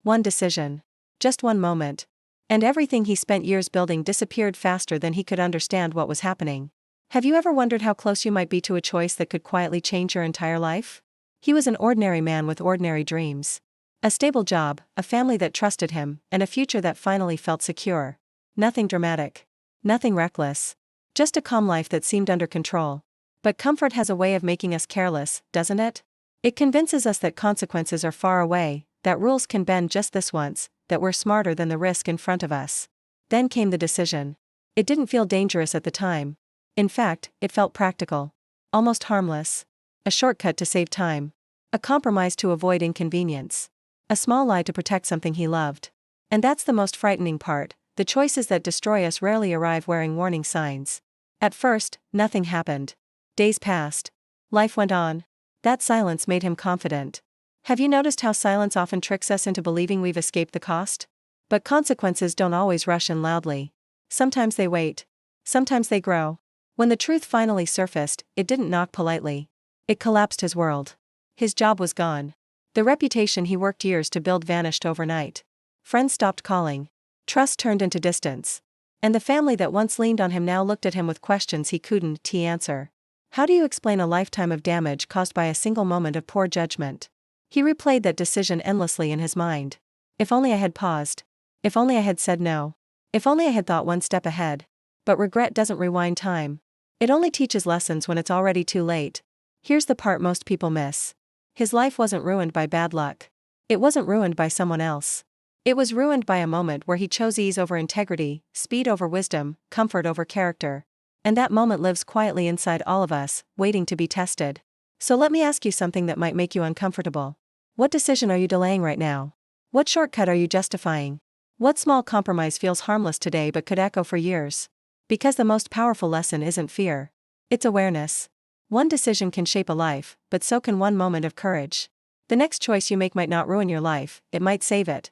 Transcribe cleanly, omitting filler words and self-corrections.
One decision. Just one moment. And everything he spent years building disappeared faster than he could understand what was happening. Have you ever wondered how close you might be to a choice that could quietly change your entire life? He was an ordinary man with ordinary dreams. A stable job, a family that trusted him, and a future that finally felt secure. Nothing dramatic. Nothing reckless. Just a calm life that seemed under control. But comfort has a way of making us careless, doesn't it? It convinces us that consequences are far away, that rules can bend just this once, that we're smarter than the risk in front of us. Then came the decision. It didn't feel dangerous at the time. In fact, it felt practical. Almost harmless. A shortcut to save time. A compromise to avoid inconvenience. A small lie to protect something he loved. And that's the most frightening part, the choices that destroy us rarely arrive wearing warning signs. At first, nothing happened. Days passed. Life went on. That silence made him confident. Have you noticed how silence often tricks us into believing we've escaped the cost? But consequences don't always rush in loudly. Sometimes they wait. Sometimes they grow. When the truth finally surfaced, it didn't knock politely. It collapsed his world. His job was gone. The reputation he worked years to build vanished overnight. Friends stopped calling. Trust turned into distance. And the family that once leaned on him now looked at him with questions he couldn't answer. How do you explain a lifetime of damage caused by a single moment of poor judgment? He replayed that decision endlessly in his mind. If only I had paused. If only I had said no. If only I had thought one step ahead. But regret doesn't rewind time. It only teaches lessons when it's already too late. Here's the part most people miss. His life wasn't ruined by bad luck. It wasn't ruined by someone else. It was ruined by a moment where he chose ease over integrity, speed over wisdom, comfort over character. And that moment lives quietly inside all of us, waiting to be tested. So let me ask you something that might make you uncomfortable. What decision are you delaying right now? What shortcut are you justifying? What small compromise feels harmless today but could echo for years? Because the most powerful lesson isn't fear. It's awareness. One decision can shape a life, but so can one moment of courage. The next choice you make might not ruin your life, it might save it.